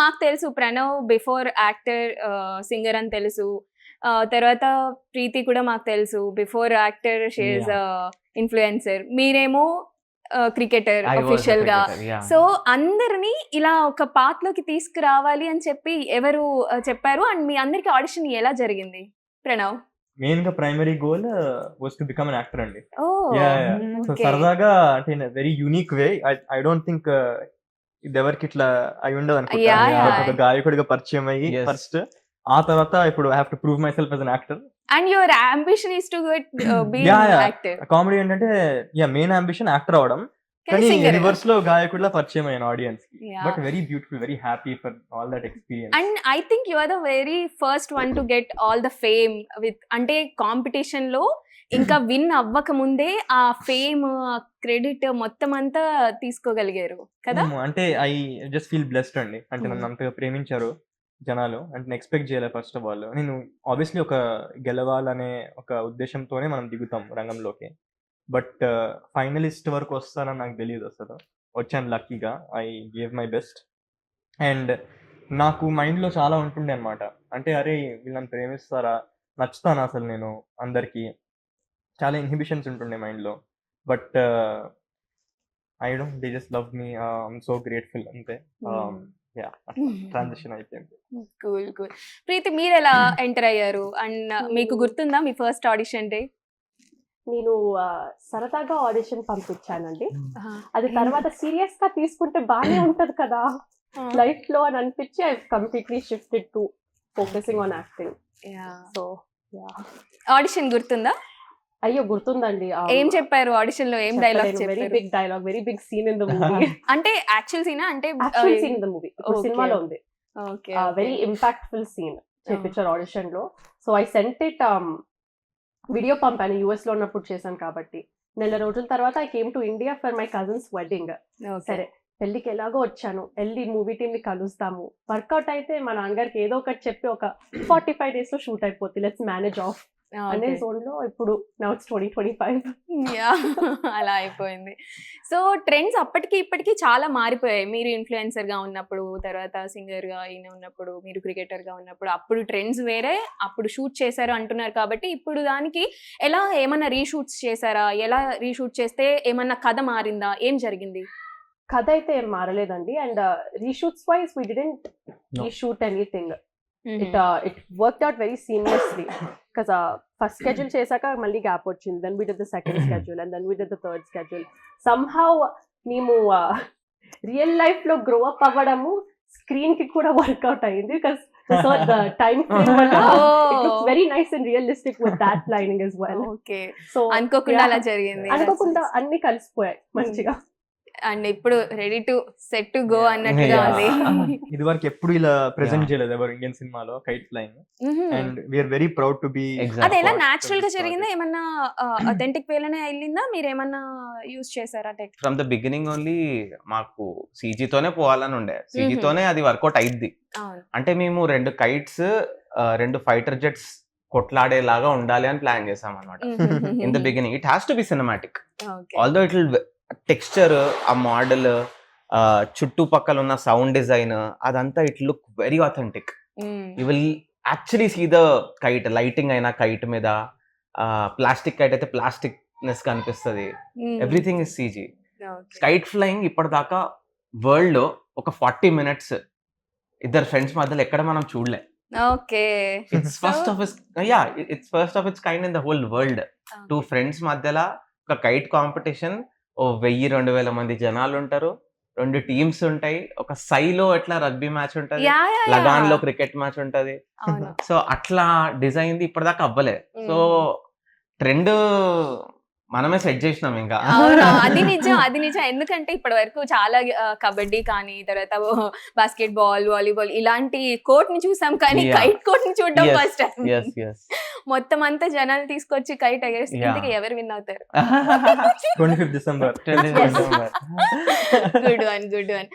మాకు తెలుసు Pranav before actor, singer అని తెలుసు. తర్వాత ప్రీతి కూడా మాకు తెలుసు before actor she is influencer. మీరేమో క్రికెటర్ అఫీషియల్ గా. సో అందరినీ ఇలా ఒక పాత్ లోకి తీసుకురావాలి అని చెప్పి ఎవరు చెప్పారు? అండ్ మీ అందరికి ఆడిషన్ ఎలా జరిగింది ప్రణవ్? మెయిన్ గా primary goal was to become an actor అండి. So okay. సరదాగా అంటే in very unique way. I don't think ఇది ఎవరికి ఇట్లా అయి ఉండదు Yeah, yeah. అనుకుంటా. ఒక గాయకుడిగా పరిచయం అయ్యి Yes. ఫస్ట్, ఆ తర్వాత ఇప్పుడు I have to prove myself as an actor. And your ambition is to be Yeah. Actor. Comedy ఏంటంటే మెయిన్ అంబిషన్ యాక్టర్ అవడం, కానీ రివర్స్ లో గాయకుడిలా పరిచయం అయ్యాను ఆడియన్స్ కి. But very beautiful, very happy for all that experience. And I think you are the very first one to get all the fame with, అంటే competition లో ఇంకా విన్ అవ్వక ముందే ఆ ఫేమ్, క్రెడిట్ మొత్తం అంతా తీసుకోగలిగారు కదా. అంటే ఐ జస్ట్ ఫీల్ బ్లెస్డ్ అండి. అంటే నన్ను అంతగా ప్రేమించారు జనాలు. అంటే నేను ఎక్స్పెక్ట్ చేయలేదు ఫస్ట్ ఆఫ్ ఆల్. నేను ఆబ్వియస్లీ ఒక గెలవాలనే ఒక ఉద్దేశంతోనే మనం దిగుతాం రంగంలోకి. బట్ ఫైనలిస్ట్ వరకు వస్తానని నాకు తెలియదు అసలు. వచ్చాను లక్కీగా. I gave my best. And నాకు మైండ్లో చాలా ఉంటుండే అనమాట. అంటే అరే వీళ్ళని ప్రేమిస్తారా, నచ్చుతాను అసలు నేను అందరికీ, చాలా ఇన్హిబిషన్స్ ఉంటుండే మైండ్లో. But I don't, they just love me. I'm so grateful అంతే. ట్రాన్సిషన్ అయిపోయింది. Cool cool. ప్రీతి, మీరు ఎలా ఎంటర్ అయ్యారు? అండ్ మీకు గుర్తుందా మీ ఫస్ట్ ఆడిషన్ డే? నేను సరదాగా ఆడిషన్ పంపించానండి. అది తర్వాత సీరియస్ గా తీసుకుంటే బాగానే ఉంటది కదా లైఫ్ లో అని అనిపించి I completely shifted to focusing on acting. So audition గుర్తుందా? అయ్యో గుర్తుందండి. ఏం చెప్పారు ఆడిషన్ లో? ఏం డైలాగ్ వెరీ చెప్పారు? Big dialogue, very big scene in the movie. అంటే యాక్చువల్ సీనా? అంటే actual scene in the movie ఇప్పుడు Okay. సినిమాలో ఉంది. ఓకే. వెరీ ఇంపాక్ట్ఫుల్ సీన్ చేపించారు ఆడిషన్ లో. So I sent it, video పంపాను. యుఎస్ లో ఉన్నప్పుడు చేశాను కాబట్టి. నెల రోజుల తర్వాత I came to India for my cousins wedding. సరే పెళ్లికి ఎలాగో వచ్చాను, వెళ్ళి మూవీ టీమ్ ని కలుస్తాము, వర్కౌట్ అయితే మా నాన్నగారికి ఏదో ఒకటి చెప్పి ఒక 45 days లో షూట్ అయిపోతుంది, లెట్స్ మేనేజ్ ఆఫ్ అనే జోన్ లో ఇప్పుడు నౌ ఇట్స్ 2025. అలా అయిపోయింది. సో ట్రెండ్స్ అప్పటికి ఇప్పటికి చాలా మారిపోయాయి. మీరు ఇన్ఫ్లుయెన్సర్ గా ఉన్నప్పుడు, తర్వాత సింగర్ గా అయిన ఉన్నప్పుడు, మీరు క్రికెటర్ గా ఉన్నప్పుడు, అప్పుడు ట్రెండ్స్ వేరే, అప్పుడు షూట్ చేశారు అంటున్నారు కాబట్టి ఇప్పుడు దానికి ఎలా ఏమన్నా రీషూట్స్ చేశారా? ఎలా రీషూట్ చేస్తే ఏమన్నా కథ మారిందా? ఏం జరిగింది? కథ అయితే ఏం మారలేదండి. And reshoots wise we didn't reshoot anything. It worked out very seamlessly. Because first schedule చేశాక మళ్ళీ గ్యాప్ వచ్చింది. Then we did the second schedule and then we did the third schedule. Somehow మేము రియల్ లైఫ్ లో grow up అవ్వడము screen కి కూడా work out అయింది. Because the time very nice and realistic with that lining as well. Okay. So అనుకోకుండా అలా జరిగింది. అనుకోకుండా అన్ని కలిసిపోయాయి మంచిగా. అండ్ ఇప్పుడు ready to set to go అన్నట్టుగా ఉంది. ఇది వరకు ఎప్పుడు ఇలా ప్రెజెంట్ చేయలేదు ఎవరు ఇండియన్ సినిమాలో kite flying. And we're very proud to be. అది ఎలా న్యాచురల్ గా జరిగిందా? ఏమన్నా అథెంటిక్ వేలోనే వెళ్ళిందా? మీరు ఏమన్నా యూజ్ చేశారా tech? From the beginning only మాకు సీజీ తోనే పోవాలని ఉండే. సీజీ తోనే అది వర్కౌట్ అయింది. అంటే మేము 2 కైట్స్, 2 ఫైటర్ జెట్స్ కొట్లాడేలాగా ఉండాలి అని ప్లాన్ చేసాం అనమాట. In the beginning it has to be cinematic. Although it will texture, ఆ మోడల్, చుట్టుపక్కల ఉన్న సౌండ్ డిజైన్, అదంతా it look very authentic. You will actually see the kite. Lighting అయినా కైట్ మీద, ప్లాస్టిక్ కైట్ అయితే ప్లాస్టిక్ నెస్ కనిపిస్తుంది. Everything is CG. Kite flying ఇప్పటిదాకా world లో ఒక 40 minutes ఇద్దరు ఫ్రెండ్స్ మధ్యలో ఎక్కడ మనం చూడలే. Okay. It's first of it's kind in the whole world. 2 friends మధ్యలో ఒక కైట్ కాంపిటీషన్. 1000-2000 మంది జనాలు ఉంటారు, 2 teams ఉంటాయి. ఒక సైలో ఎట్లా రగ్బీ మ్యాచ్ ఉంటది, లగాన్ లో క్రికెట్ మ్యాచ్ ఉంటది. సో అట్లా డిజైన్ ఇప్పటిదాకా అవ్వలే. సో ట్రెండ్ మనమే సెట్ చేసినాం ఇంకా. అది నిజం. ఎందుకంటే ఇప్పటి వరకు చాలా కబడ్డీ కానీ, తర్వాత బాస్కెట్ బాల్, వాలీబాల్ ఇలాంటి కోర్ట్ ని చూసాం, కానీ కైట్ కోర్ట్ ని చూడడం ఫస్ట్ టైం. మొత్తం అంతా జనాలు తీసుకొచ్చి కైట్ ఎగరేస్తే ఎవరు విన్ అవుతారు? 25 December. Good one.